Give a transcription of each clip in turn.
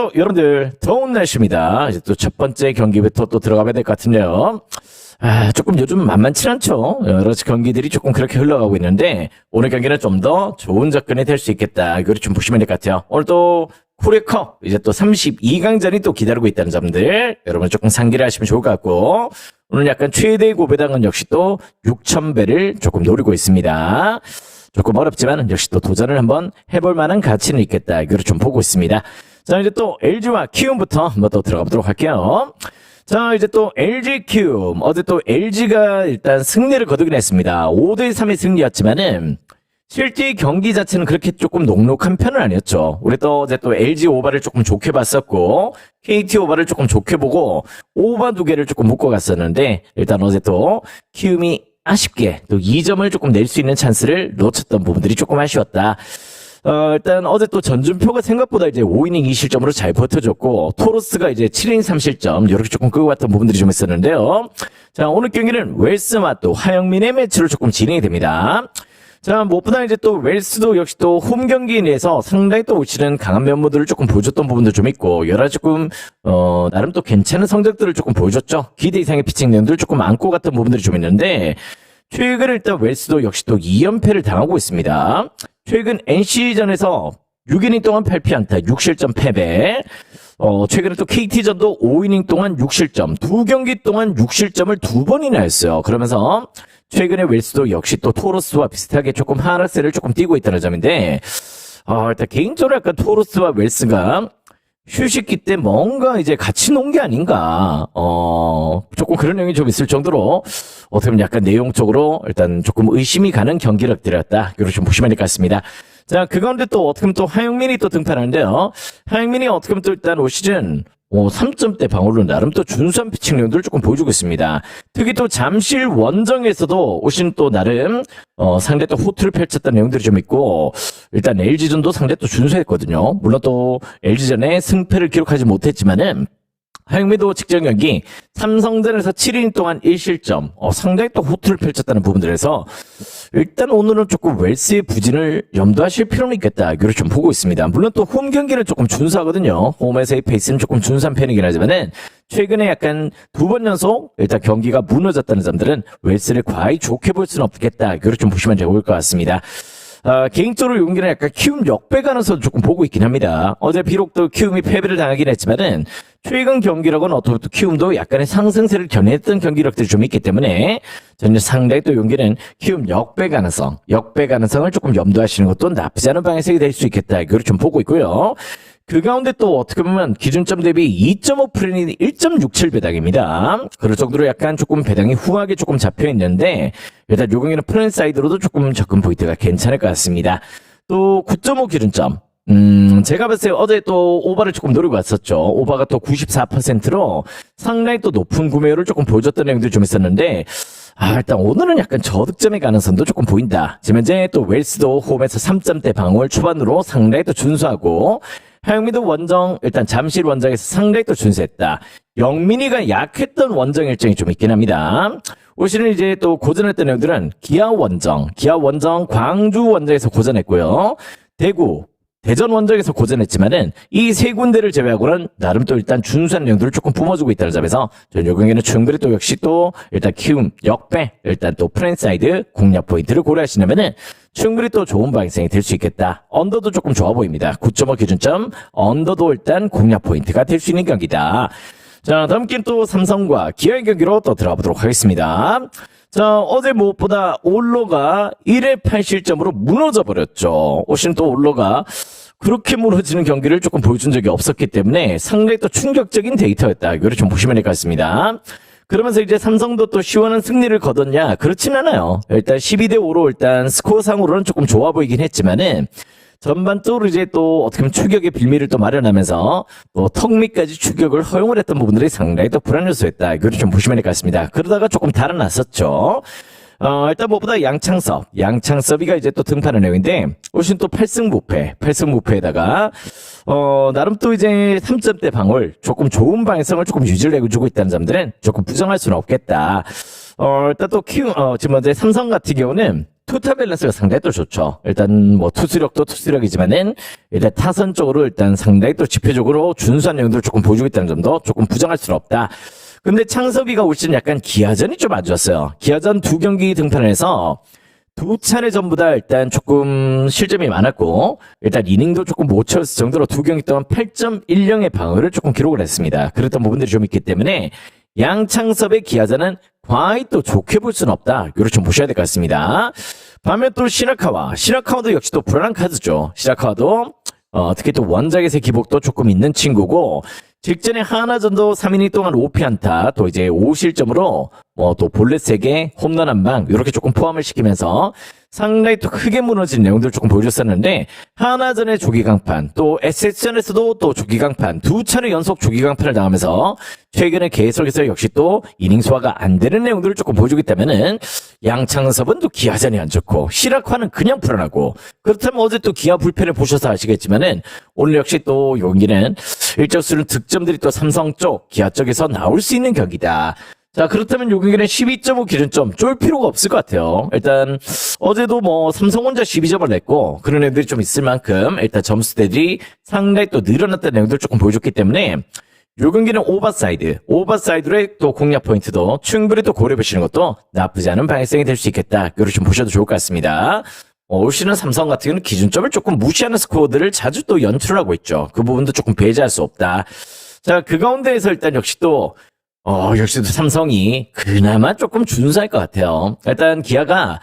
안녕하세요 여러분들, 더운 날씨입니다. 이제 또 첫 번째 경기부터 또 들어가야 될 것 같은데요. 조금 요즘 만만치 않죠. 여러 경기들이 조금 그렇게 흘러가고 있는데 오늘 경기는 좀 더 좋은 접근이 될 수 있겠다, 이걸 좀 보시면 될 것 같아요. 오늘 또 코리아컵 이제 또 32강전이 또 기다리고 있다는 점들 여러분 조금 상기를 하시면 좋을 것 같고, 오늘 약간 최대 고배당은 역시 또 6,000배를 조금 노리고 있습니다. 조금 어렵지만 역시 또 도전을 한번 해볼 만한 가치는 있겠다, 이걸 좀 보고 있습니다. 자, 이제 또 LG와 키움부터 한번 또 들어가 보도록 할게요. 자, 이제 또 LG 키움, 어제 또 LG가 일단 승리를 거두긴 했습니다. 5대3의 승리였지만은 실제 경기 자체는 그렇게 조금 녹록한 편은 아니었죠. 우리 또 어제 또 LG 오바를 조금 좋게 봤었고 KT 오바를 조금 좋게 보고 오바 2개를 조금 묶어 갔었는데, 일단 어제 또 키움이 아쉽게 또 2점을 조금 낼 수 있는 찬스를 놓쳤던 부분들이 조금 아쉬웠다. 일단 어제 또 전준표가 생각보다 이제 5이닝 2실점으로 잘 버텨줬고, 토로스가 이제 7이닝 3실점 이렇게 조금 끌고 갔던 부분들이 좀 있었는데요. 자, 오늘 경기는 웰스와 또 하영민의 매치로 조금 진행이 됩니다. 자, 무엇보다 이제 또 웰스도 역시 또 홈 경기에 대해서 상당히 또 올 시즌 강한 면모들을 조금 보여줬던 부분도 좀 있고, 여러 조금 나름 또 괜찮은 성적들을 조금 보여줬죠. 기대 이상의 피칭 내용들을 조금 안고 갔던 부분들이 좀 있는데, 최근 일단 웰스도 역시 또 2연패를 당하고 있습니다. 최근 NC전에서 6이닝 동안 8피안타 6실점 패배. 최근에 또 KT전도 5이닝 동안 6실점, 2경기 동안 6실점을 2번이나 했어요. 그러면서 최근에 웰스도 역시 또 토로스와 비슷하게 조금 하락세를 조금 띄고 있다는 점인데, 일단 개인적으로 약간 토로스와 웰스가 휴식기 때 뭔가 이제 같이 논 게 아닌가, 조금 그런 내용이 좀 있을 정도로 어떻게 보면 약간 내용적으로 일단 조금 의심이 가는 경기력들이었다, 이렇게 좀 보시면 될 것 같습니다. 자, 그 가운데 또 어떻게 보면 또 하영민이 또 등판하는데요. 하영민이 어떻게 보면 또 일단 올 시즌 3점대 방어로 나름 또 준수한 피칭 내용들을 조금 보여주고 있습니다. 특히 또 잠실 원정에서도 올 시즌 또 나름 상대 또 호투를 펼쳤던 내용들이 좀 있고, 일단 LG전도 상대 또 준수했거든요. 물론 또 LG전에 승패를 기록하지 못했지만은 하영민도 직전 경기 삼성전에서 7이닝 동안 1실점, 상당히 또 호투를 펼쳤다는 부분들에서 일단 오늘은 조금 웰스의 부진을 염두하실 필요는 있겠다, 이걸 좀 보고 있습니다. 물론 또 홈 경기는 조금 준수하거든요. 홈에서의 페이스는 조금 준수한 편이긴 하지만은 최근에 약간 2번 연속 일단 경기가 무너졌다는 점들은 웰스를 과히 좋게 볼 수는 없겠다, 이걸 좀 보시면 좋을 것 같습니다. 개인적으로 용기는 약간 키움 역배 가능성도 조금 보고 있긴 합니다. 어제 비록 또 키움이 패배를 당하긴 했지만은 최근 경기력은 어떻게 또 키움도 약간의 상승세를 견했던 경기력들이 좀 있기 때문에 저는 상당히 또 용기는 키움 역배 가능성을 조금 염두하시는 것도 나쁘지 않은 방향성이 될 수 있겠다, 이걸 좀 보고 있고요. 그 가운데 또 어떻게 보면 기준점 대비 2.5 프린이 1.67 배당입니다. 그럴 정도로 약간 조금 배당이 후하게 조금 잡혀 있는데, 일단 요 경기는 프렌 사이드로도 조금 접근 포인트가 괜찮을 것 같습니다. 또 9.5 기준점. 제가 봤을 때 어제 또 오바를 조금 노리고 왔었죠. 오바가 또 94%로 상당히 또 높은 구매율을 조금 보여줬던 내용들이 좀 있었는데, 일단 오늘은 약간 저득점의 가능성도 조금 보인다. 지금 현재 또 웰스도 홈에서 3점대 방어를 초반으로 상당히 또 준수하고, 하영민도 원정, 일단 잠실 원정에서 상당히 또 준수했다. 영민이가 약했던 원정 일정이 좀 있긴 합니다. 올 시즌 이제 또 고전했던 내용들은 기아 원정, 광주 원정에서 고전했고요. 대전 원정에서 고전했지만은 이 세 군데를 제외하고는 나름 또 일단 준수한 내용들을 조금 뿜어주고 있다는 점에서 저는 요 경기는 충분히 또 역시 또 일단 키움 역배, 일단 또 프랜사이드 공략 포인트를 고려하시려면은 충분히 또 좋은 방향성이 될 수 있겠다. 언더도 조금 좋아 보입니다. 9.5 기준점 언더도 일단 공략 포인트가 될 수 있는 경기다. 자, 다음 게임 또 삼성과 기아의 경기로 또 들어가 보도록 하겠습니다. 자, 어제 무엇보다 올로가 1회 8실점으로 무너져 버렸죠. 오신 또 올로가 그렇게 무너지는 경기를 조금 보여준 적이 없었기 때문에 상당히 또 충격적인 데이터였다, 이걸 좀 보시면 될 것 같습니다. 그러면서 이제 삼성도 또 시원한 승리를 거뒀냐? 그렇진 않아요. 일단 12대5로 일단 스코어상으로는 조금 좋아 보이긴 했지만은 전반적으로 이제 또 어떻게 보면 추격의 빌미를 또 마련하면서 또 턱밑까지 추격을 허용을 했던 부분들이 상당히 또 불안 요소였다, 이걸 좀 보시면 될 것 같습니다. 그러다가 조금 달아났었죠. 일단 무엇보다 양창섭이가 이제 또 등판한 내용인데, 훨씬 또 8승 무패에다가, 나름 또 이제 3점대 방울, 조금 좋은 방향성을 조금 유지를 해주고 있다는 점들은 조금 부정할 수는 없겠다. 일단 또 지금 현재 삼성 같은 경우는 투타 밸런스가 상당히 또 좋죠. 일단 뭐 투수력도 투수력이지만은 일단 타선 쪽으로 일단 상당히 또 지표적으로 준수한 내용들을 조금 보여주고 있다는 점도 조금 부정할 수는 없다. 근데 창섭이가 올 시즌 약간 기아전이 좀 안 좋았어요. 기아전 2경기 등판해서 두 차례 전부 다 일단 조금 실점이 많았고 일단 이닝도 조금 못 채웠을 정도로 2경기 동안 8.10의 방어를 조금 기록을 했습니다. 그랬던 부분들이 좀 있기 때문에 양창섭의 기아전은 과히 또 좋게 볼 수는 없다. 이걸 좀 보셔야 될 것 같습니다. 반면 또 시라카와도 역시 또 불안한 카드죠. 시라카와도 특히 또 원작에서의 기복도 조금 있는 친구고 직전에 하나전도 3이닝 동안 5피안타 또 이제 5실점으로 뭐 또 볼넷 3개 홈런 1방 이렇게 조금 포함을 시키면서 상당히 또 크게 무너진 내용들을 조금 보여줬었는데 하나전의 조기강판 또 SS전에서도 또 조기강판 두 차례 연속 조기강판을 당하면서 최근에 계속해서 역시 또 이닝 소화가 안 되는 내용들을 조금 보여주고 있다면은 양창섭은 또 기아전이 안 좋고 시라카와는 그냥 불안하고 그렇다면 어제 또 기아 불펜을 보셔서 아시겠지만은 오늘 역시 또 여기는 일정수는 득점들이 또 삼성 쪽 기아 쪽에서 나올 수 있는 경기다. 자, 그렇다면 요 경기는 12.5 기준점 쫄 필요가 없을 것 같아요. 일단 어제도 뭐 삼성 혼자 12점을 냈고 그런 애들이 좀 있을 만큼 일단 점수대들이 상당히 또 늘어났다는 내용들을 조금 보여줬기 때문에 요 경기는 오버사이드로의 또 공략 포인트도 충분히 또 고려해 보시는 것도 나쁘지 않은 방향성이 될 수 있겠다. 이거를 좀 보셔도 좋을 것 같습니다. 올 시즌 삼성 같은 경우는 기준점을 조금 무시하는 스코어들을 자주 또 연출을 하고 있죠. 그 부분도 조금 배제할 수 없다. 자, 그 가운데에서 일단 역시 또 삼성이 그나마 조금 준수할 것 같아요. 일단 기아가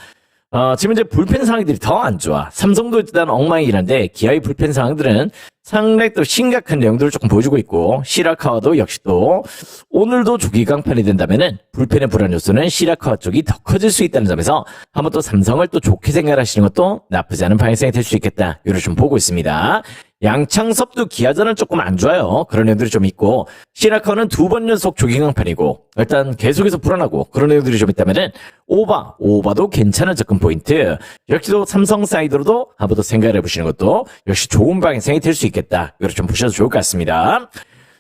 지금 이제 불펜 상황들이 더 안 좋아. 삼성도 일단 엉망이긴 한데 기아의 불펜 상황들은 상당히 또 심각한 내용들을 조금 보여주고 있고 시라카와도 역시 또 오늘도 조기강판이 된다면은 불펜의 불안 요소는 시라카와 쪽이 더 커질 수 있다는 점에서 한번 또 삼성을 또 좋게 생각하시는 것도 나쁘지 않은 방향성이 될 수 있겠다. 이걸 좀 보고 있습니다. 양창섭도 기아전은 조금 안 좋아요. 그런 내용들이 좀 있고 시라카와는 2번 연속 조기강판이고 일단 계속해서 불안하고 그런 내용들이 좀 있다면은 오바도 괜찮은 접근 포인트. 역시도 삼성 사이드로도 한번 더 생각을 해보시는 것도 역시 좋은 방향성이 될 수 있겠다. 이걸 좀 보셔도 좋을 것 같습니다.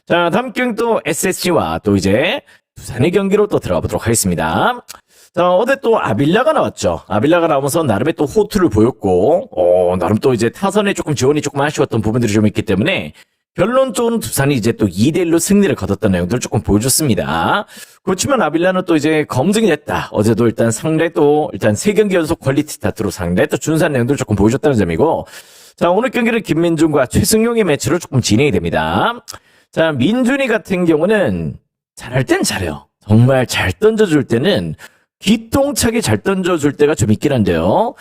자, 다음 경기 또 SSG와 또 이제 두산의 경기로 또 들어가 보도록 하겠습니다. 자, 어제 또 아빌라가 나왔죠. 아빌라가 나오면서 나름의 또 호투를 보였고, 나름 또 이제 타선에 조금 지원이 조금 아쉬웠던 부분들이 좀 있기 때문에 결론적으로는 두산이 이제 또 2대1로 승리를 거뒀던 내용들을 조금 보여줬습니다. 그렇지만 아빌라는 또 이제 검증이 됐다. 어제도 일단 상당히 또 일단 3경기 연속 퀄리티 스타트로 상당히 또 준수한 내용들을 조금 보여줬다는 점이고, 자, 오늘 경기는 김민준과 최승용의 매치로 조금 진행이 됩니다. 자, 민준이 같은 경우는 잘할 땐 잘해요. 정말 잘 던져줄 때는 기똥차게 잘 던져줄 때가 좀 있긴 한데요.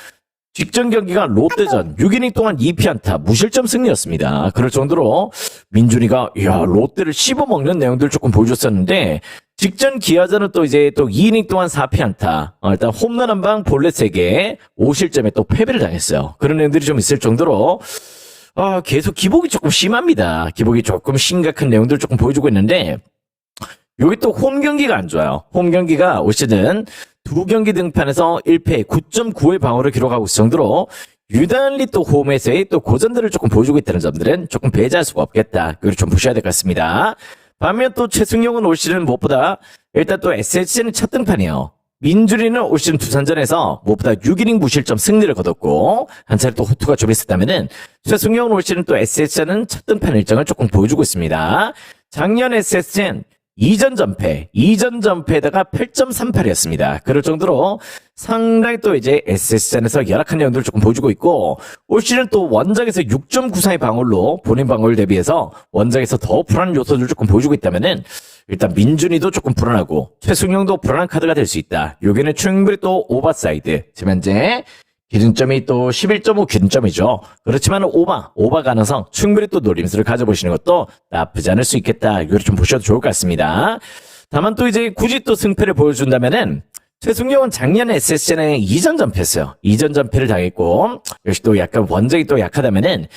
직전 경기가 롯데전 6이닝 동안 2피안타 무실점 승리였습니다. 그럴 정도로 민준이가 롯데를 씹어먹는 내용들을 조금 보여줬었는데 직전 기아전은 또 이제 또 2이닝 동안 4피안타 일단 홈런 한 방 볼넷 3개 5실점에 또 패배를 당했어요. 그런 내용들이 좀 있을 정도로 계속 기복이 조금 심합니다. 기복이 조금 심각한 내용들을 조금 보여주고 있는데 여기 또 홈 경기가 안 좋아요. 홈 경기가 올 시즌 2경기 등판에서 1패 9.9의 방어를 기록하고 있을 정도로 유달리 또 홈에서의 또 고전들을 조금 보여주고 있다는 점들은 조금 배제할 수가 없겠다. 그걸 좀 보셔야 될 것 같습니다. 반면 또 최승용은 올 시즌 무엇보다 일단 또 SSG는 첫 등판이에요. 민준이는 올 시즌 두산전에서 무엇보다 6이닝 무실점 승리를 거뒀고 한 차례 또 호투가 좀 있었다면은 최승용은 올 시즌 또 SSG는 첫 등판 일정을 조금 보여주고 있습니다. 작년 SSG는 이전 전패에다가 8.38이었습니다. 그럴 정도로 상당히 또 이제 SS전에서 열악한 내용들을 조금 보여주고 있고 올 시즌 또 원작에서 6.94의 방어로 본인 방어를 대비해서 원작에서 더 불안한 요소들을 조금 보여주고 있다면은 일단 민준이도 조금 불안하고 최승용도 불안한 카드가 될 수 있다. 여기는 충분히 또 오버사이드 지금 현재 기준점이 또 11.5 기준점이죠. 그렇지만 오버 가능성 충분히 또 노림수를 가져보시는 것도 나쁘지 않을 수 있겠다. 이걸 좀 보셔도 좋을 것 같습니다. 다만 또 이제 굳이 또 승패를 보여준다면은 최승용은 작년에 SSG에 2전 전패했어요. 2전 전패를 당했고 역시 또 약간 원작이 또 약하다면은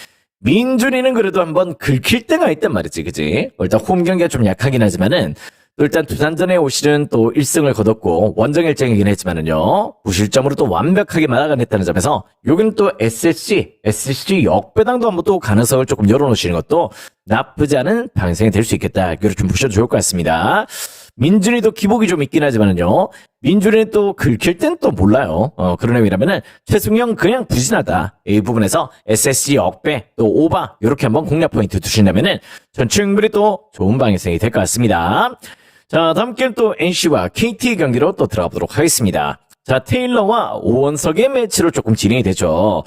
민준이는 그래도 한번 긁힐 때가 있단 말이지, 그지? 일단 홈 경기가 좀 약하긴 하지만은 또 일단 두산전에 올 시즌 또 1승을 거뒀고 원정 일정이긴 했지만은요 무실점으로 또 완벽하게 막아냈다는 점에서 여기는 또 SSG 역배당도 한번 또 가능성을 조금 열어놓으시는 것도 나쁘지 않은 방향성이 될 수 있겠다. 이걸 좀 보셔도 좋을 것 같습니다. 민준이도 기복이 좀 있긴 하지만은요. 민준이는 또 긁힐 땐 또 몰라요. 그런 의미라면은 최승영 그냥 부진하다. 이 부분에서 SSG 억배 또 오바 이렇게 한번 공략 포인트 두신다면은 전 충분히 또 좋은 방향성이 될 것 같습니다. 자, 다음 게임 또 NC와 KT 경기로 또 들어가 보도록 하겠습니다. 자, 테일러와 오원석의 매치로 조금 진행이 되죠.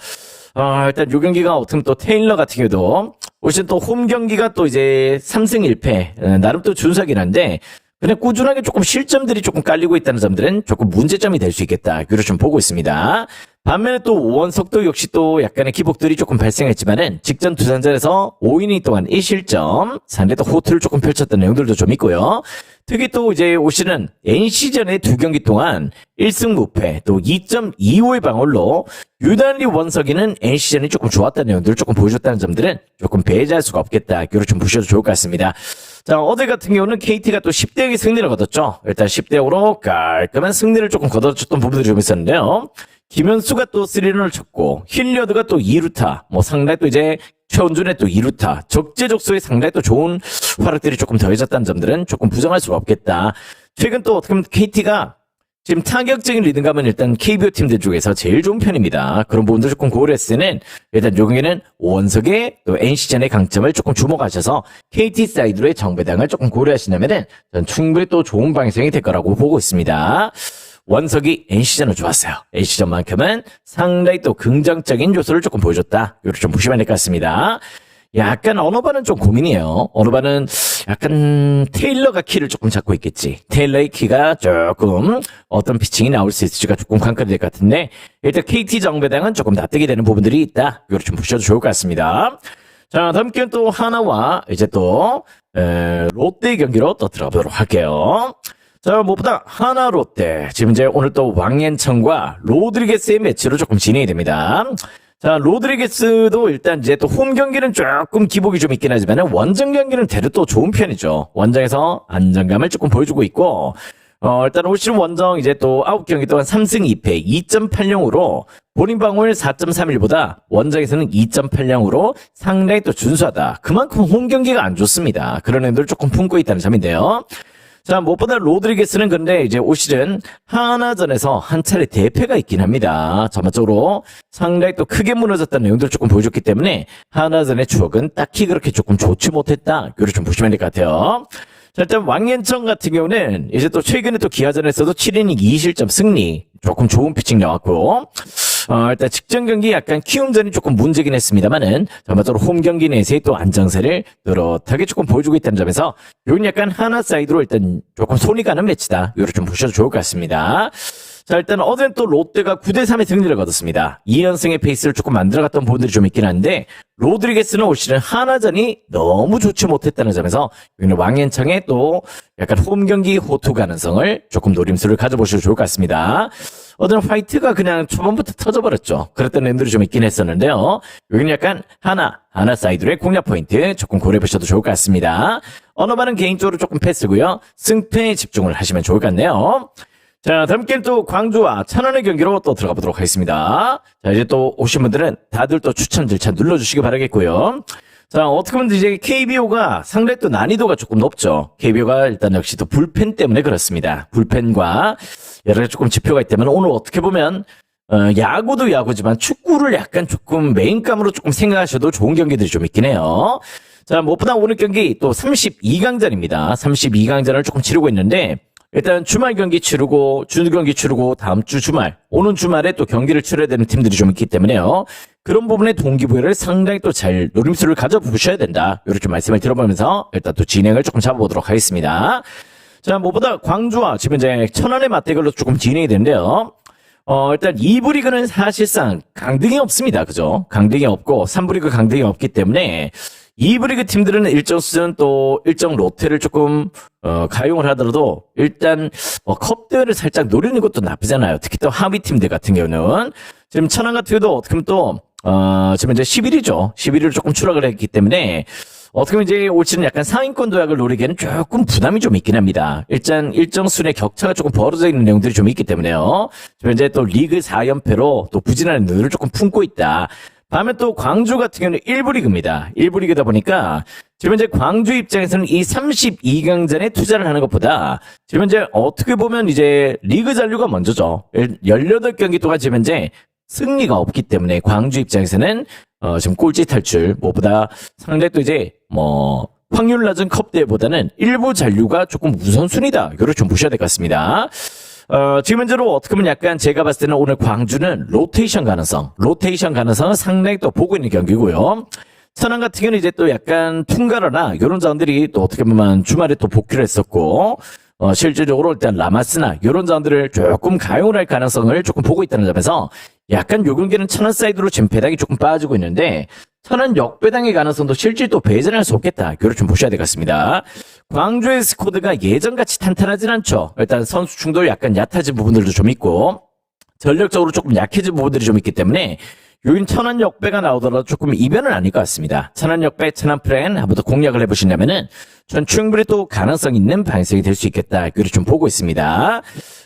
일단 요 경기가 어떻게 보면 또 테일러 같은 경우도 올 시즌 또 홈 경기가 또 이제 3승 1패 나름 또 준수하긴 한데 그냥 꾸준하게 조금 실점들이 조금 깔리고 있다는 점들은 조금 문제점이 될 수 있겠다. 그걸 좀 보고 있습니다. 반면에 또 오원석도 역시 또 약간의 기복들이 조금 발생했지만은 직전 두산전에서 5이닝 동안 1실점 상대 또 호투를 조금 펼쳤던 내용들도 좀 있고요. 특히 또 이제 올 시즌 NC전의 2경기 동안 1승 무패 또 2.25의 방어로 유달리 원석이는 NC전이 조금 좋았다는 내용들을 조금 보여줬다는 점들은 조금 배제할 수가 없겠다. 이걸 좀 보셔도 좋을 것 같습니다. 자, 어제 같은 경우는 KT가 또 10대 0의 승리를 거뒀죠. 일단 10대 0으로 깔끔한 승리를 조금 거둬줬던 부분들이 좀 있었는데요. 김현수가 또 3런을 쳤고 힐리어드가 또 2루타 상당히 또 이제 최원준의 또 2루타 적재적소에 상당히 또 좋은 활약들이 조금 더해졌다는 점들은 조금 부정할 수가 없겠다. 최근 또 어떻게 보면 KT가 지금 타격적인 리듬감은 일단 KBO 팀들 중에서 제일 좋은 편입니다. 그런 부분도 조금 고려했을 때는 일단 요 경기는 오원석의 또 NC전의 강점을 조금 주목하셔서 KT 사이드로의 정배당을 조금 고려하신다면은 전 충분히 또 좋은 방향성이 될 거라고 보고 있습니다. 원석이 NC전을 좋았어요. NC전만큼은 상당히 또 긍정적인 요소를 조금 보여줬다. 이렇게 좀 보시면 될 것 같습니다. 약간 언어반은 좀 고민이에요. 언어반은 약간 테일러가 키를 조금 잡고 있겠지. 테일러의 키가 조금 어떤 피칭이 나올 수 있을지가 조금 관건이 될 것 같은데 일단 KT 정배당은 조금 납득이 되는 부분들이 있다. 이걸 좀 보셔도 좋을 것 같습니다. 자, 다음 게임 또 하나와 이제 또 롯데 경기로 또 들어보도록 할게요. 자, 무엇보다 하나 롯데 지금 이제 오늘 또 왕앤청과 로드리게스의 매치로 조금 진행이 됩니다. 자, 로드리게스도 일단 이제 또 홈 경기는 조금 기복이 좀 있긴 하지만 원정 경기는 대략 또 좋은 편이죠. 원정에서 안정감을 조금 보여주고 있고 일단 올 시즌 원정 이제 또 9경기 동안 3승 2패 2.80으로 본인 방어율 4.31보다 원정에서는 2.80으로 상당히 또 준수하다. 그만큼 홈 경기가 안 좋습니다. 그런 의도를 조금 품고 있다는 점인데요. 자, 무엇보다 로드리게스는 근데 이제 올 시즌 하나전에서 한 차례 대패가 있긴 합니다. 전반적으로 상당히 또 크게 무너졌다는 내용들을 조금 보여줬기 때문에 하나전의 추억은 딱히 그렇게 조금 좋지 못했다. 이걸 좀 보시면 될 것 같아요. 자, 일단 왕앤청 같은 경우는 이제 또 최근에 또 기아전에서도 7이닝 2실점 승리. 조금 좋은 피칭 나왔고 일단 직전 경기 약간 키움전이 조금 문제긴 했습니다만은 전반적으로 홈 경기 내에서의 또 안정세를 뚜렷하게 조금 보여주고 있다는 점에서 이건 약간 하나 사이드로 일단 조금 손이 가는 매치다. 이걸 좀 보셔도 좋을 것 같습니다. 자, 일단 어제는 또 롯데가 9대3의 승리를 거뒀습니다. 2연승의 페이스를 조금 만들어갔던 부분들이 좀 있긴 한데 로드리게스는 올 시즌 하나전이 너무 좋지 못했다는 점에서 여기는 왕앤청의 또 약간 홈 경기 호투 가능성을 조금 노림수를 가져보셔도 좋을 것 같습니다. 어제는 화이트가 그냥 초반부터 터져버렸죠. 그랬던 랜들이 좀 있긴 했었는데요. 여기는 약간 하나 사이드로의 공략 포인트 조금 고려해보셔도 좋을 것 같습니다. 언어반은 개인적으로 조금 패스고요. 승패에 집중을 하시면 좋을 것 같네요. 자, 다음 게임 또 광주와 천안의 경기로 또 들어가 보도록 하겠습니다. 자, 이제 또 오신 분들은 다들 또 추천 절차 눌러주시기 바라겠고요. 자, 어떻게 보면 이제 KBO가 상당히 또 난이도가 조금 높죠. KBO가 일단 역시 또 불펜 때문에 그렇습니다. 불펜과 여러 가지 조금 지표가 있기 때문에 오늘 어떻게 보면 야구도 야구지만 축구를 약간 조금 메인감으로 조금 생각하셔도 좋은 경기들이 좀 있긴 해요. 자, 무엇보다 오늘 경기 또 32강전입니다. 32강전을 조금 치르고 있는데 일단 주말 경기 치르고 주 경기 치르고 다음 주 주말 오는 주말에 또 경기를 치러야 되는 팀들이 좀 있기 때문에요. 그런 부분의 동기부여를 상당히 또 잘 노림수를 가져보셔야 된다. 이렇게 말씀을 들어보면서 일단 또 진행을 조금 잡아보도록 하겠습니다. 자, 무엇보다 광주와 지금 이제 천안의 맞대결로 조금 진행이 되는데요. 일단 2부 리그는 사실상 강등이 없습니다. 그죠? 강등이 없고 3부 리그 강등이 없기 때문에 2부 리그 팀들은 일정 수준 또 일정 로테를 조금 가용을 하더라도 일단 컵대회를 살짝 노리는 것도 나쁘잖아요. 특히 또 하위 팀들 같은 경우는 지금 천안 같은 경우도 어떻게 보면 또 지금 이제 11위죠. 11위를 조금 추락을 했기 때문에 어떻게 보면 이제 올 시즌 약간 상위권 도약을 노리기에는 조금 부담이 좀 있긴 합니다. 일단 일정 수준의 격차가 조금 벌어져 있는 내용들이 좀 있기 때문에요. 지금 이제 또 리그 4연패로 또 부진하는 눈을 조금 품고 있다. 다음에 또 광주 같은 경우는 1부 리그입니다. 1부 리그다 보니까 지금 이제 광주 입장에서는 이 32강전에 투자를 하는 것보다 지금 이제 어떻게 보면 이제 리그 잔류가 먼저죠. 18경기 동안 지금 이제 승리가 없기 때문에 광주 입장에서는 지금 꼴찌 탈출 무엇보다 상당히 또 이제 확률 낮은 컵 대회보다는 일부 잔류가 조금 우선순위다. 이거를 좀 보셔야 될 것 같습니다. 지금 현재로 어떻게 보면 약간 제가 봤을 때는 오늘 광주는 로테이션 가능성은 상당히 또 보고 있는 경기고요. 천안 같은 경우는 이제 또 약간 퉁가라나 이런 자원들이 또 어떻게 보면 주말에 또 복귀를 했었고 실질적으로 일단 라마스나 이런 자원들을 조금 가용을 할 가능성을 조금 보고 있다는 점에서 약간 요 경기는 천안 사이드로 지금 배당이 조금 빠지고 있는데 천안 역배당의 가능성도 실질 또 배제할 수 없겠다. 이걸 좀 보셔야 될 것 같습니다. 광주의 스쿼드가 예전같이 탄탄하진 않죠. 일단 선수층도 약간 얕아진 부분들도 좀 있고 전력적으로 조금 약해진 부분들이 좀 있기 때문에 요인 천안 역배가 나오더라도 조금 이변은 아닐 것 같습니다. 천안 역배, 천안 프렌 한번 더 공략을 해보신다면은 전 충분히 또 가능성 있는 방송이 될 수 있겠다. 이걸 좀 보고 있습니다.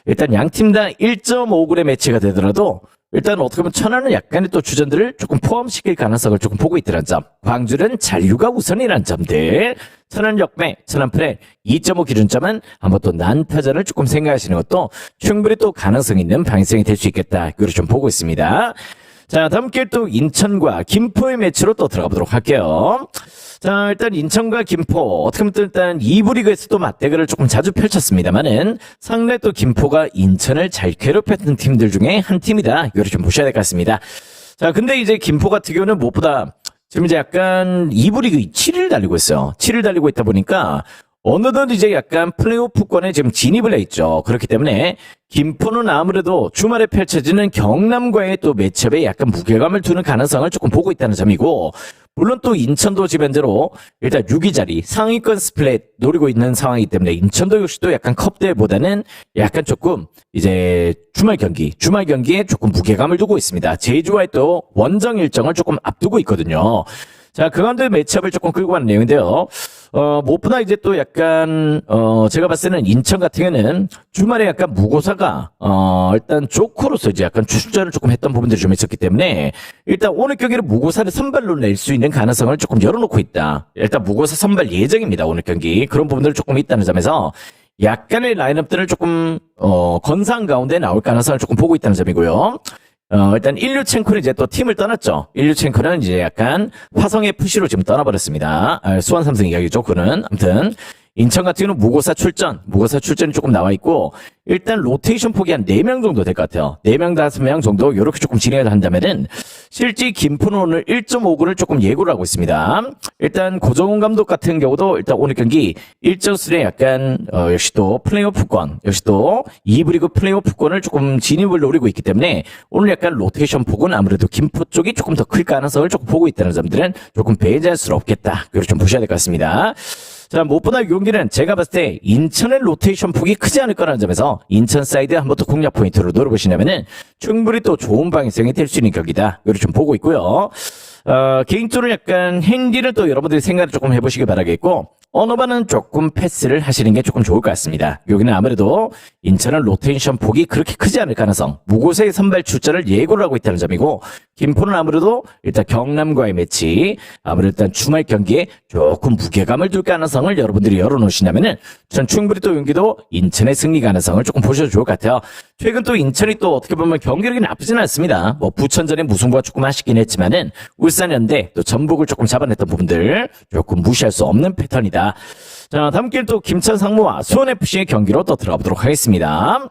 일단 양 팀 다 1.5g의 매치가 되더라도 일단 어떻게 보면 천안은 약간의 또 주전들을 조금 포함시킬 가능성을 조금 보고 있다는 점. 광주는 잔류가 우선이라는 점들. 천안 역배, 천안 프렌 2.5 기준점은 한번 또 난타전을 조금 생각하시는 것도 충분히 또 가능성 있는 방송이 될 수 있겠다. 이걸 좀 보고 있습니다. 자, 다음 길 또 인천과 김포의 매치로 또 들어가 보도록 할게요. 자, 일단 인천과 김포 어떻게 보면 또 일단 2부 리그에서도 맞대결을 조금 자주 펼쳤습니다만은 상당히 또 김포가 인천을 잘 괴롭혔던 팀들 중에 한 팀이다. 이거를 좀 보셔야 될 것 같습니다. 자, 근데 이제 김포 같은 경우는 무엇보다 지금 이제 약간 2부 리그 7위를 달리고 있어요. 7위를 달리고 있다 보니까 어느덧 이제 약간 플레이오프권에 지금 진입을 해 있죠. 그렇기 때문에 김포는 아무래도 주말에 펼쳐지는 경남과의 또 매치업에 약간 무게감을 두는 가능성을 조금 보고 있다는 점이고, 물론 또 인천도 지금 현재로 일단 6위 자리 상위권 스플릿 노리고 있는 상황이기 때문에 인천도 역시 또 약간 컵대보다는 약간 조금 이제 주말 경기에 조금 무게감을 두고 있습니다. 제주와의 또 원정 일정을 조금 앞두고 있거든요. 자, 그 가운데 매치업을 조금 끌고 가는 내용인데요. 무엇보다 이제 또 약간, 제가 봤을 때는 인천 같은 경우는 주말에 약간 무고사가, 일단 조커로서 이제 약간 출전을 조금 했던 부분들이 좀 있었기 때문에, 일단 오늘 경기를 무고사를 선발로 낼 수 있는 가능성을 조금 열어놓고 있다. 일단 무고사 선발 예정입니다, 오늘 경기. 그런 부분들이 조금 있다는 점에서, 약간의 라인업들을 조금, 건상 가운데 나올 가능성을 조금 보고 있다는 점이고요. 일단 일류첸코는 이제 또 팀을 떠났죠. 일류첸코는 이제 약간 화성 FC로 지금 떠나버렸습니다. 수원 삼성 이야기죠. 그는 아무튼 인천 같은 경우는 무고사 출전이 조금 나와 있고 일단 로테이션 폭이 한 4명 정도 될 것 같아요. 4명, 5명 정도 이렇게 조금 진행을 한다면은 실제 김포는 오늘 1.5군을 조금 예고를 하고 있습니다. 일단 고정훈 감독 같은 경우도 일단 오늘 경기 일정수에 약간 역시 또 플레이오프권, 역시 또 2부 리그 플레이오프권을 조금 진입을 노리고 있기 때문에 오늘 약간 로테이션 폭은 아무래도 김포 쪽이 조금 더 클 가능성을 조금 보고 있다는 점들은 조금 배제할 수 없겠다. 그걸 좀 보셔야 될 것 같습니다. 자, 무엇보다 이 경기는 제가 봤을 때 인천의 로테이션 폭이 크지 않을 거라는 점에서 인천 사이드 한번 또 공략 포인트로 노려보시냐면은 충분히 또 좋은 방향성이 될 수 있는 경기다. 이걸 좀 보고 있고요. 개인적으로 약간 핸디를 또 여러분들이 생각을 조금 해보시기 바라겠고, 어노바는 조금 패스를 하시는 게 조금 좋을 것 같습니다. 여기는 아무래도 인천은 로테이션 폭이 그렇게 크지 않을 가능성, 무고세의 선발 출전을 예고를 하고 있다는 점이고, 김포는 아무래도 일단 경남과의 매치, 아무래도 일단 주말 경기에 조금 무게감을 둘 가능성을 여러분들이 열어놓으시냐면은 전 충분히 또 경기도 인천의 승리 가능성을 조금 보셔도 좋을 것 같아요. 최근 또 인천이 또 어떻게 보면 경기력이 나쁘지는 않습니다. 뭐 부천전에 무승부가 조금 아쉽긴 했지만은 울산현대 또 전북을 조금 잡아냈던 부분들 조금 무시할 수 없는 패턴이다. 자, 다음 길 또 김천 상무와 수원FC의 경기로 또 들어가보도록 하겠습니다.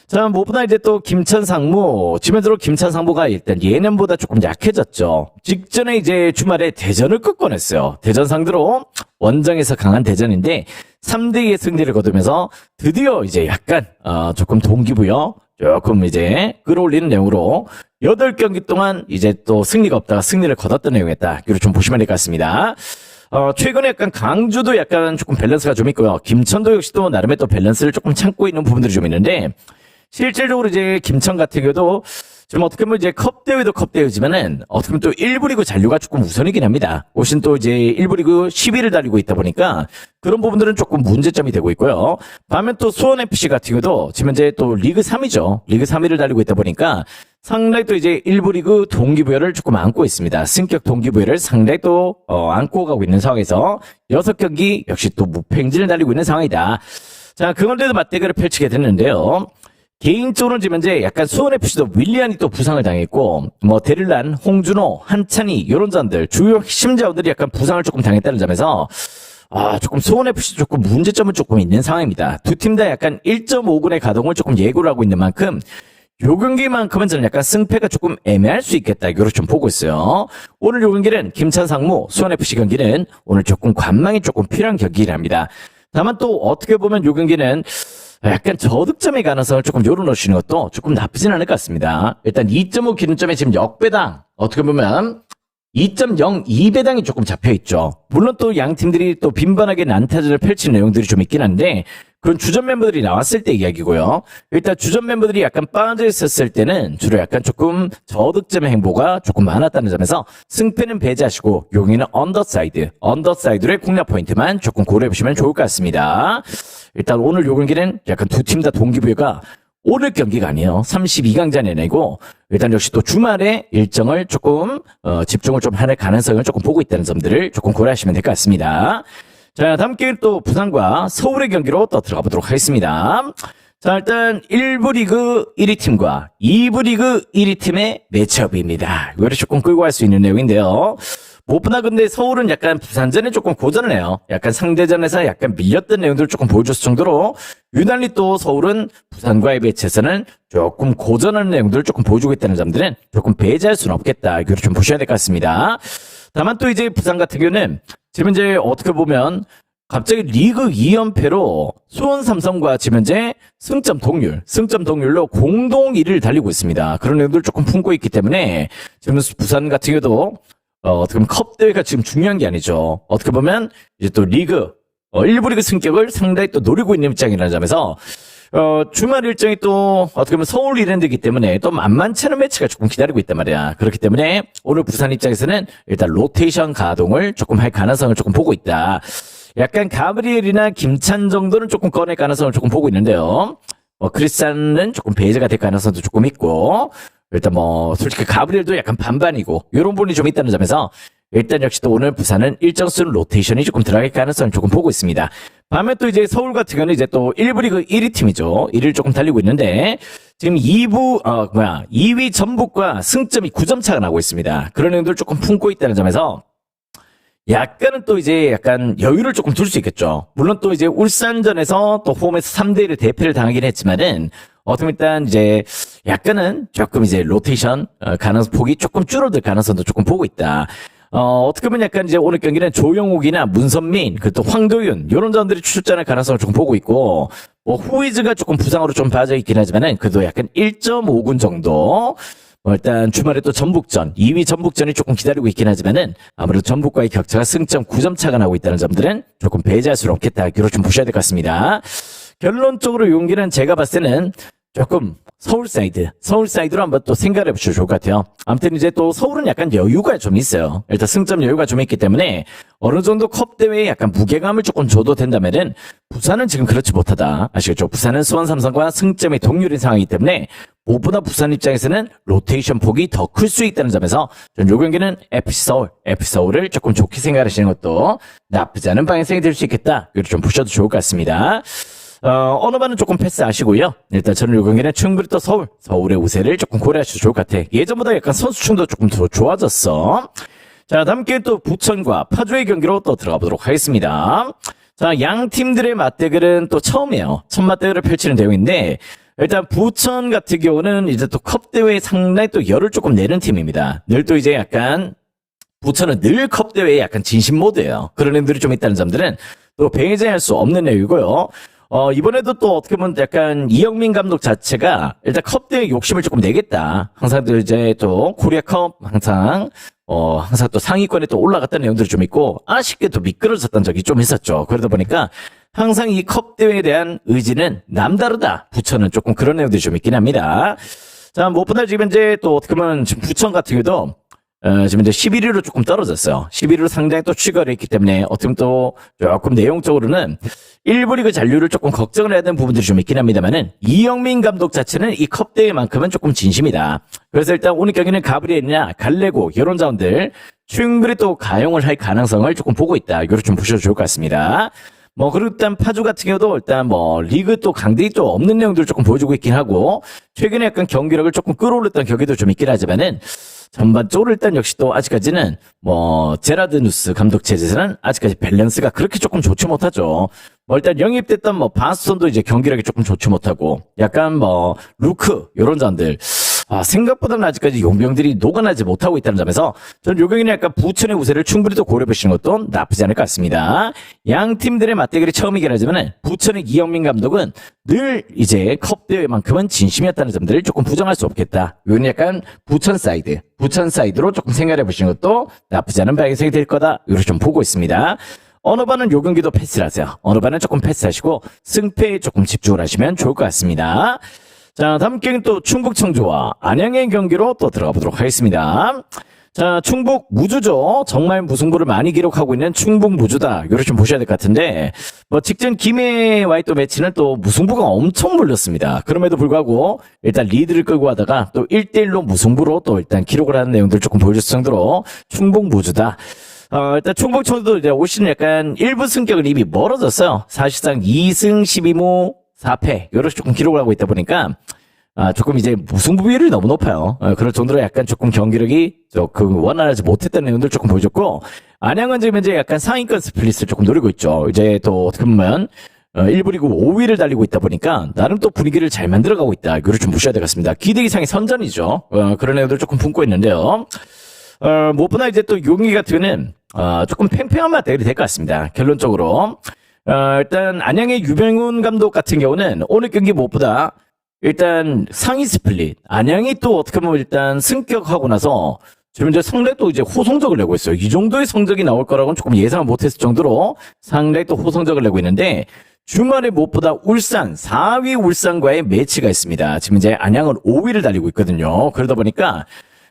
자, 무엇보다 이제 또 김천 상무, 지면으로 김천 상무가 일단 예년보다 조금 약해졌죠. 직전에 이제 주말에 대전을 끝권했어요. 대전 상대로 원정에서 강한 대전인데 3대2의 승리를 거두면서 드디어 이제 약간 조금 동기부여 조금 이제 끌어올리는 내용으로 8경기 동안 이제 또 승리가 없다가 승리를 거뒀던 내용이었다. 이걸 좀 보시면 될 것 같습니다. 최근에 약간 강주도 약간 조금 밸런스가 좀 있고요. 김천도 역시 또 나름의 또 밸런스를 조금 참고 있는 부분들이 좀 있는데, 실질적으로 이제 김천 같은 경우도 지금 어떻게 보면 이제 컵대회도 컵대회지만은 어떻게 보면 또 1부 리그 잔류가 조금 우선이긴 합니다. 훨씬 또 이제 1부 리그 10위를 달리고 있다 보니까 그런 부분들은 조금 문제점이 되고 있고요. 반면 또 수원FC 같은 경우도 지금 이제 또 리그 3위죠. 리그 3위를 달리고 있다 보니까 상당히 또 이제 1부 리그 동기부여를 조금 안고 있습니다. 승격 동기부여를 상당히 또 안고 가고 있는 상황에서 6경기 역시 또 무패행진을 달리고 있는 상황이다. 자, 그런데도 맞대결을 펼치게 됐는데요. 개인적으로는 지금 현재 약간 수원FC도 윌리안이 또 부상을 당했고, 뭐, 데릴란, 홍준호, 한찬희, 요런 자들, 주요 핵심 자원들이 약간 부상을 조금 당했다는 점에서, 조금 수원FC 조금 문제점은 조금 있는 상황입니다. 두 팀 다 약간 1.5군의 가동을 조금 예고를 하고 있는 만큼, 요 경기만큼은 저는 약간 승패가 조금 애매할 수 있겠다. 이거를 좀 보고 있어요. 오늘 요 경기는 김찬 상무, 수원FC 경기는 오늘 조금 관망이 조금 필요한 경기랍니다. 다만 또 어떻게 보면 요 경기는 약간 저득점의 가능성을 조금 열어놓으시는 것도 조금 나쁘진 않을 것 같습니다. 일단 2.5 기준점에 지금 역배당, 어떻게 보면 2.02배당이 조금 잡혀있죠. 물론 또 양 팀들이 또 빈번하게 난타전을 펼치는 내용들이 좀 있긴 한데, 그런 주전 멤버들이 나왔을 때 이야기고요. 일단 주전 멤버들이 약간 빠져 있었을 때는 주로 약간 조금 저득점의 행보가 조금 많았다는 점에서 승패는 배제하시고 여기는 언더사이드로의 공략 포인트만 조금 고려해보시면 좋을 것 같습니다. 일단 오늘 요 경기는 약간 두 팀 다 동기부여가 오늘 경기가 아니에요. 32강전이 아니고 일단 역시 또 주말에 일정을 조금 집중을 좀 할 가능성을 조금 보고 있다는 점들을 조금 고려하시면 될 것 같습니다. 자, 다음 게임 또 부산과 서울의 경기로 또 들어가 보도록 하겠습니다. 자, 일단 1부 리그 1위 팀과 2부 리그 1위 팀의 매치업입니다. 이거를 조금 끌고 갈 수 있는 내용인데요. 무엇보다 근데 서울은 약간 부산전에 조금 고전을 해요. 약간 상대전에서 약간 밀렸던 내용들을 조금 보여줬을 정도로 유난히 또 서울은 부산과의 매치에서는 조금 고전하는 내용들을 조금 보여주고 있다는 점들은 조금 배제할 수는 없겠다. 이거를 좀 보셔야 될 것 같습니다. 다만 또 이제 부산 같은 경우는 지금 이제 어떻게 보면 갑자기 리그 2연패로 수원 삼성과 지금 현재 승점 동률로 공동 1위를 달리고 있습니다. 그런 내용들을 조금 품고 있기 때문에 지금 부산 같은 경우도 어떻게 보면 컵 대회가 지금 중요한 게 아니죠. 어떻게 보면 이제 또 리그 1부 리그 승격을 상당히 또 노리고 있는 입장이라는 점에서 주말 일정이 또 어떻게 보면 서울 이랜드이기 때문에 또 만만치 않은 매치가 조금 기다리고 있단 말이야. 그렇기 때문에 오늘 부산 입장에서는 일단 로테이션 가동을 조금 할 가능성을 조금 보고 있다. 약간 가브리엘이나 김찬 정도는 조금 꺼낼 가능성을 조금 보고 있는데요. 크리스찬은 조금 배제가 될 가능성도 조금 있고, 일단 솔직히 가브리엘도 약간 반반이고, 요런 부분이 좀 있다는 점에서, 일단 역시 또 오늘 부산은 일정 수는 로테이션이 조금 들어갈 가능성을 조금 보고 있습니다. 반면 또 이제 서울 같은 경우는 이제 또 1부 리그 1위 팀이죠. 1위를 조금 달리고 있는데, 지금 2위 전북과 승점이 9점 차가 나고 있습니다. 그런 내용들을 조금 품고 있다는 점에서, 약간은 또 이제 약간 여유를 조금 둘 수 있겠죠. 물론 또 이제 울산전에서 또 홈에서 3대1의 대패를 당하긴 했지만은, 어떻게 일단 이제 약간은 조금 이제 로테이션 가능성 폭이 조금 줄어들 가능성도 조금 보고 있다. 어떻게 보면 약간 이제 오늘 경기는 조영욱이나 문선민, 또 황도윤, 요런 자원들이 출전할 가능성을 조금 보고 있고, 후이즈가 조금 부상으로 좀 빠져 있긴 하지만은, 그래도 약간 1.5군 정도, 일단 주말에 또 전북전, 2위 전북전이 조금 기다리고 있긴 하지만은, 아무래도 전북과의 격차가 승점 9점 차가 나고 있다는 점들은 조금 배제할 수는 없겠다. 이걸 좀 보셔야 될 것 같습니다. 결론적으로 이 경기는 제가 봤을 때는 조금 서울사이드로 한번 또 생각을 해보시면 좋을 것 같아요. 아무튼 이제 또 서울은 약간 여유가 좀 있어요. 일단 승점 여유가 좀 있기 때문에 어느 정도 컵 대회에 약간 무게감을 조금 줘도 된다면은 부산은 지금 그렇지 못하다. 아시겠죠? 부산은 수원 삼성과 승점이 동률인 상황이기 때문에 무엇보다 부산 입장에서는 로테이션 폭이 더 클 수 있다는 점에서 전 요 경기는 FC서울을 조금 좋게 생각하시는 것도 나쁘지 않은 방향성이 될 수 있겠다. 이걸 좀 보셔도 좋을 것 같습니다. 어느 반은 조금 패스하시고요. 일단 저는 요 경기는 충분히 또 서울의 우세를 조금 고려하셔도 좋을 것 같아. 예전보다 약간 선수층도 조금 더 좋아졌어. 자, 다음 게임 또 부천과 파주의 경기로 또 들어가 보도록 하겠습니다. 자, 양 팀들의 맞대결은 또 처음이에요. 첫 맞대결을 펼치는 내용인데, 일단 부천 같은 경우는 이제 또 컵 대회에 상당히 또 열을 조금 내는 팀입니다. 늘 또 이제 약간 부천은 늘 컵 대회에 약간 진심 모드예요. 그런 애들이 좀 있다는 점들은 또 배제할 수 없는 내용이고요. 이번에도 또 어떻게 보면 약간 이영민 감독 자체가 일단 컵 대회 욕심을 조금 내겠다. 항상 또 이제 또 코리아컵 항상 또 상위권에 또 올라갔다는 내용들이 좀 있고 아쉽게 또 미끄러졌던 적이 좀 있었죠. 그러다 보니까 항상 이 컵 대회에 대한 의지는 남다르다. 부천은 조금 그런 내용들이 좀 있긴 합니다. 자, 무엇보다 지금 이제 또 어떻게 보면 지금 부천 같은 경우도 지금 이제 11위로 조금 떨어졌어요. 11위로 상당히 또 취거를 했기 때문에 어떻게 보면 또 조금 내용적으로는 1부 리그 잔류를 조금 걱정을 해야 되는 부분들이 좀 있긴 합니다만은 이영민 감독 자체는 이 컵 대회만큼은 조금 진심이다. 그래서 일단 오늘 경기는 가브리엘이나 갈레고 이런 자원들 충분히 또 가용을 할 가능성을 조금 보고 있다. 이거를 좀 보셔도 좋을 것 같습니다. 그리고 일단 파주 같은 경우도 일단 리그 또 강들이 또 없는 내용들을 조금 보여주고 있긴 하고, 최근에 약간 경기력을 조금 끌어올렸던 경기도 좀 있긴 하지만은, 전반적으로 일단 역시 또 아직까지는 제라드 누스 감독 체제에서는 아직까지 밸런스가 그렇게 조금 좋지 못하죠. 일단 영입됐던 바스톤도 이제 경기력이 조금 좋지 못하고, 약간 루크, 요런 잔들. 생각보다는 아직까지 용병들이 녹아나지 못하고 있다는 점에서 저는 요 경기는 약간 부천의 우세를 충분히 또 고려해보시는 것도 나쁘지 않을 것 같습니다. 양 팀들의 맞대결이 처음이긴 하지만 부천의 이영민 감독은 늘 이제 컵 대회만큼은 진심이었다는 점들을 조금 부정할 수 없겠다. 이건 약간 부천 사이드로 조금 생각해보시는 것도 나쁘지 않은 방향성이 될 거다. 이렇게 좀 보고 있습니다. 어느 반은 요 경기도 패스를 하세요. 어느 반은 조금 패스하시고 승패에 조금 집중을 하시면 좋을 것 같습니다. 자, 다음 경기는 또 충북 청주와 안양의 경기로 또 들어가 보도록 하겠습니다. 자, 충북 무주죠. 정말 무승부를 많이 기록하고 있는 충북 무주다. 이걸 좀 보셔야 될 것 같은데, 직전 김해와의 또 매치는 또 무승부가 엄청 몰렸습니다. 그럼에도 불구하고 일단 리드를 끌고 하다가 또 1대1로 무승부로 또 일단 기록을 하는 내용들 조금 보여줄 정도로 충북 무주다. 일단 충북 청주도 이제 올 시즌 약간 1부 승격은 이미 멀어졌어요. 사실상 2승 12무 4패, 이렇게 조금 기록을 하고 있다 보니까, 조금 이제 무승부 비율이 너무 높아요. 그럴 정도로 약간 조금 경기력이 원활하지 못했다는 내용들 조금 보여줬고, 안양은 지금 이제 약간 상위권 스플릿을 조금 노리고 있죠. 이제 또 어떻게 보면, 1부 리그 5위를 달리고 있다 보니까, 나름 또 분위기를 잘 만들어가고 있다. 이거를 좀 보셔야 되겠습니다. 기대 이상의 선전이죠. 그런 내용들 조금 품고 있는데요. 무엇보다 이제 또 용기 같은 경우는, 조금 팽팽한 맞대결이 될 것 같습니다. 결론적으로. 일단 안양의 유병훈 감독 같은 경우는 오늘 경기 무엇보다 일단 상위 스플릿 안양이 또 어떻게 보면 일단 승격하고 나서 지금 이제 상당히 또 이제 호성적을 내고 있어요. 이 정도의 성적이 나올 거라고는 조금 예상을 못했을 정도로 상당히 또 호성적을 내고 있는데 주말에 무엇보다 울산 4위 울산과의 매치가 있습니다. 지금 이제 안양은 5위를 달리고 있거든요. 그러다 보니까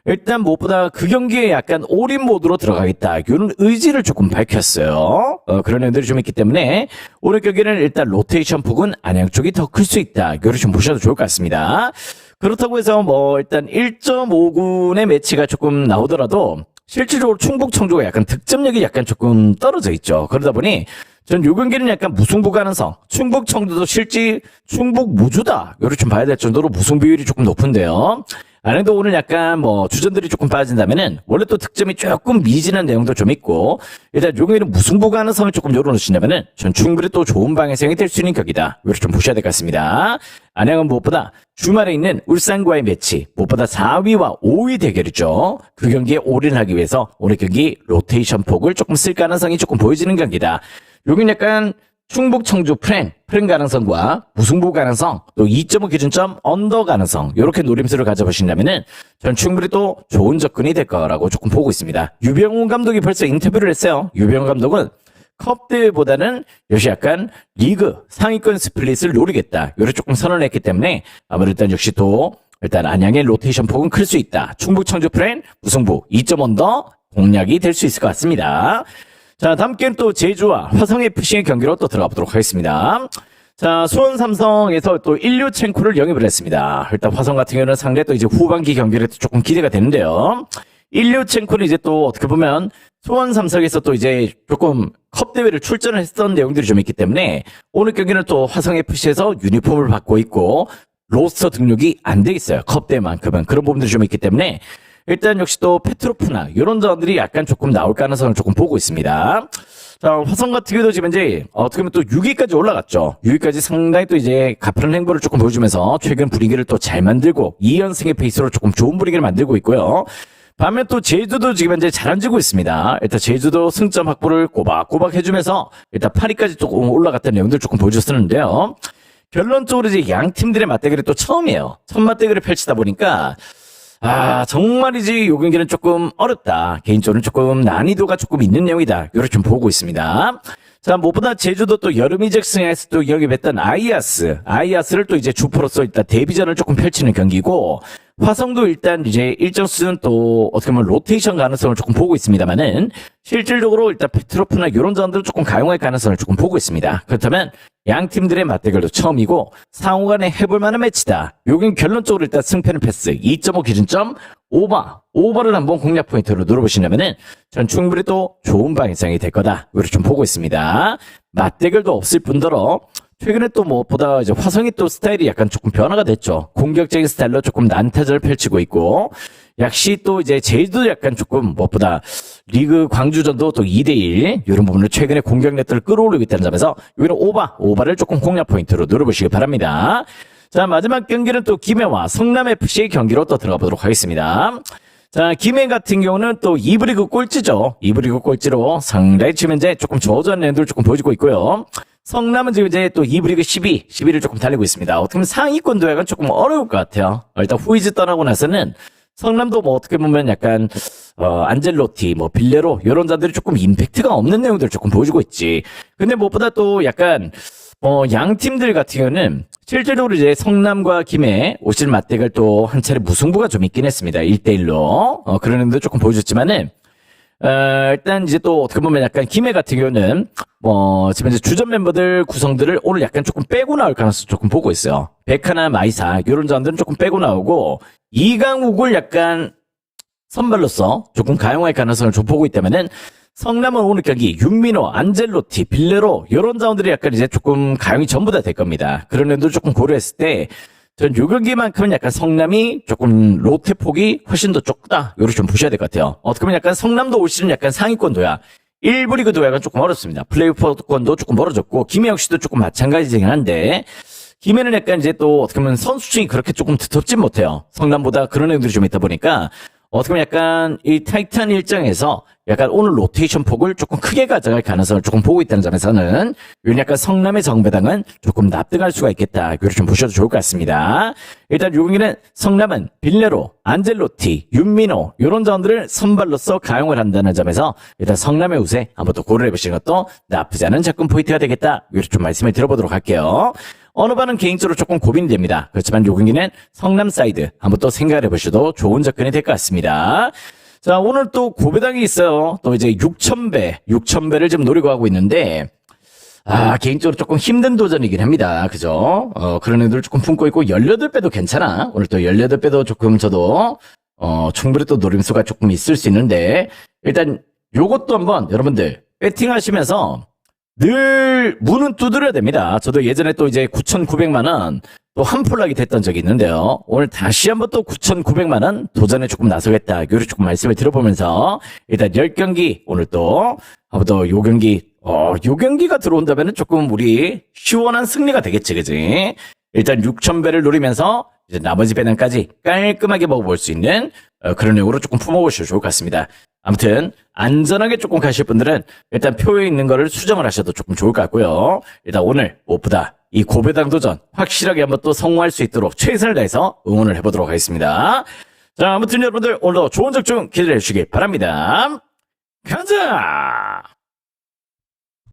일단 무엇보다 그 경기에 약간 올인 모드로 들어가겠다. 이런 의지를 조금 밝혔어요. 그런 애들이 좀 있기 때문에 오늘 경기는 일단 로테이션 폭은 안양 쪽이 더 클 수 있다. 이거를 좀 보셔도 좋을 것 같습니다. 그렇다고 해서 일단 1.5군의 매치가 조금 나오더라도 실질적으로 충북 청주가 약간 득점력이 약간 조금 떨어져 있죠. 그러다 보니 전 요 경기는 약간 무승부 가능성. 충북 청주도 실제 충북 무주다. 이걸 좀 봐야 될 정도로 무승 비율이 조금 높은데요. 안에도 오늘 약간 주전들이 조금 빠진다면은 원래 또 득점이 조금 미진한 내용도 좀 있고 일단 요 경기는 무승부 가능성을 조금 열어놓으신다면은 전 충분히 또 좋은 방향성이 될 수 있는 격이다. 이걸 좀 보셔야 될 것 같습니다. 안양은 무엇보다 주말에 있는 울산과의 매치, 무엇보다 4위와 5위 대결이죠. 그 경기에 올인하기 위해서 오늘 경기 로테이션 폭을 조금 쓸 가능성이 조금 보여지는 경기다. 여기는 약간 충북 청주 프랭 가능성과 무승부 가능성, 또 2.5 기준점 언더 가능성, 이렇게 노림수를 가져보신다면은 전 충분히 또 좋은 접근이 될 거라고 조금 보고 있습니다. 유병훈 감독이 벌써 인터뷰를 했어요. 유병훈 감독은 컵 대회보다는 역시 약간 리그 상위권 스플릿을 노리겠다. 이렇게 조금 선언을 했기 때문에 아무래도 일단 역시 또 일단 안양의 로테이션 폭은 클 수 있다. 충북 청주 프랭 무승부 2점 언더 공략이 될 수 있을 것 같습니다. 자, 다음 게임 또 제주와 화성FC의 경기로 또 들어가 보도록 하겠습니다. 자, 수원 삼성에서 또 일류첸코를 영입을 했습니다. 일단 화성 같은 경우는 상대 또 이제 후반기 경기를 조금 기대가 되는데요. 일류첸코는 이제 또 어떻게 보면 수원 삼성에서 또 이제 조금 컵 대회를 출전을 했던 내용들이 좀 있기 때문에 오늘 경기는 또 화성FC에서 유니폼을 받고 있고 로스터 등록이 안 돼 있어요. 컵 대회만큼은. 그런 부분들이 좀 있기 때문에 일단 역시 또 페트로프나 이런 자원들이 약간 조금 나올 가능성을 조금 보고 있습니다. 자, 화성 같은 경우도 지금 이제 어떻게 보면 또 6위까지 올라갔죠. 6위까지 상당히 또 이제 가파른 행보를 조금 보여주면서 최근 분위기를 또 잘 만들고 2연승의 페이스로 조금 좋은 분위기를 만들고 있고요. 반면 또 제주도 지금 현재 잘 앉고 있습니다. 일단 제주도 승점 확보를 꼬박꼬박 해주면서 일단 8위까지 조금 올라갔다는 내용들 조금 보여줬었는데요. 결론적으로 이제 양 팀들의 맞대결이 또 처음이에요. 첫 맞대결을 펼치다 보니까 정말이지 요 경기는 조금 어렵다. 개인적으로는 조금 난이도가 조금 있는 내용이다. 이렇게 좀 보고 있습니다. 자, 무엇보다 제주도 또 여름 이적 승에서 또 영입했던 아이아스를 또 이제 주포로서 일단 데뷔전을 조금 펼치는 경기고, 화성도 일단 이제 일정 수준 또 어떻게 보면 로테이션 가능성을 조금 보고 있습니다만은, 실질적으로 일단 페트로프나 이런 자원들을 조금 가용할 가능성을 조금 보고 있습니다. 그렇다면 양 팀들의 맞대결도 처음이고 상호간에 해볼 만한 매치다. 여긴 결론적으로 일단 승패는 패스 2.5 기준점 오버를 한번 공략 포인트로 눌러보시려면은 전 충분히 또 좋은 방향성이 될 거다. 이렇게 좀 보고 있습니다. 맞대결도 없을 뿐더러 최근에 또 무엇보다 이제 화성이 또 스타일이 약간 조금 변화가 됐죠. 공격적인 스타일로 조금 난타전을 펼치고 있고, 역시 또 이제 제주도 약간 조금 무엇보다 리그 광주전도 또 2대1 이런 부분을 최근에 공격 네트를 끌어올리고 있다는 점에서 여기는 오버를 조금 공략 포인트로 누려보시기 바랍니다. 자, 마지막 경기는 또 김해와 성남FC의 경기로 또 들어가 보도록 하겠습니다. 자, 김해 같은 경우는 또 2부 리그 꼴찌죠. 2부 리그 꼴찌로 상당히 지금 현재 조금 저조한 랜드를 조금 보여주고 있고요. 성남은 지금 이제 또 2부 리그 10위를 조금 달리고 있습니다. 어떻게 보면 상위권 도약은 조금 어려울 것 같아요. 일단 후이즈 떠나고 나서는 성남도 뭐 어떻게 보면 약간 안젤로티, 뭐 빌레로 이런 자들이 조금 임팩트가 없는 내용들을 조금 보여주고 있지. 근데 무엇보다 또 약간 양 팀들 같은 경우는 실질적으로 이제 성남과 김해 오실 맞대결 또 한 차례 무승부가 좀 있긴 했습니다. 1대1로 그런 의미도 조금 보여줬지만은 일단 이제 또 어떻게 보면 약간 김해 같은 경우는 지금 이제 주전 멤버들 구성들을 오늘 약간 조금 빼고 나올 가능성 조금 보고 있어요. 백하나 마이사 이런 자원들은 조금 빼고 나오고 이강욱을 약간 선발로서 조금 가용할 가능성을 좀 보고 있다면은 성남은 오늘 경기 윤민호, 안젤로티, 빌레로 이런 자원들이 약간 이제 조금 가용이 전부 다 될 겁니다. 그런 애들 조금 고려했을 때 전 요 경기만큼은 약간 성남이 조금 로테 폭이 훨씬 더 적다. 요렇게 좀 보셔야 될 것 같아요. 어떻게 보면 약간 성남도 올 시즌 약간 상위권 도약. 1부 리그 도약은 조금 어렵습니다. 플레이오프권도 조금 멀어졌고 김해 역시도 조금 마찬가지긴 한데 김해는 약간 이제 또 어떻게 보면 선수층이 그렇게 조금 두텁진 못해요. 성남보다 그런 애들이 좀 있다 보니까 어떻게 보면 약간 이 타이탄 일정에서 약간 오늘 로테이션 폭을 조금 크게 가져갈 가능성을 조금 보고 있다는 점에서는 요 약간 성남의 정배당은 조금 납득할 수가 있겠다. 이걸 좀 보셔도 좋을 것 같습니다. 일단 요 경기는 성남은 빌레로, 안젤로티, 윤민호 이런 자원들을 선발로서 가용을 한다는 점에서 일단 성남의 우세 한번 또 고려해 보시는 것도 나쁘지 않은 접근 포인트가 되겠다. 이렇게 좀 말씀을 드려보도록 할게요. 어느 반은 개인적으로 조금 고민이 됩니다. 그렇지만 요 경기는 성남 사이드 한번 또 생각해 보셔도 좋은 접근이 될 것 같습니다. 자, 오늘 또 고배당이 있어요. 또 이제 6,000배를 지금 노리고 하고 있는데, 개인적으로 조금 힘든 도전이긴 합니다. 그죠? 그런 애들 조금 품고 있고, 18배도 괜찮아. 오늘 또 18배도 조금 저도, 충분히 또 노림수가 조금 있을 수 있는데, 일단 요것도 한번 여러분들, 배팅 하시면서 늘 문은 두드려야 됩니다. 저도 예전에 또 이제 9,900만원 또 한풀락이 됐던 적이 있는데요. 오늘 다시 한번 또 9,900만원 도전에 조금 나서겠다. 요리 조금 말씀을 드려보면서 일단 10경기 오늘 또 한번 또 요 경기 요 경기가 들어온다면 조금 우리 시원한 승리가 되겠지, 그지? 일단 6,000배를 노리면서 이제 나머지 배당까지 깔끔하게 먹어볼 수 있는 그런 내용으로 조금 품어보셔도 좋을 것 같습니다. 아무튼 안전하게 조금 가실 분들은 일단 표에 있는 거를 수정을 하셔도 조금 좋을 것 같고요. 일단 오늘 무엇보다 이 고배당 도전 확실하게 한번 또 성공할 수 있도록 최선을 다해서 응원을 해보도록 하겠습니다. 자, 아무튼 여러분들 오늘도 좋은 적중 기대해 주시기 바랍니다. 가자!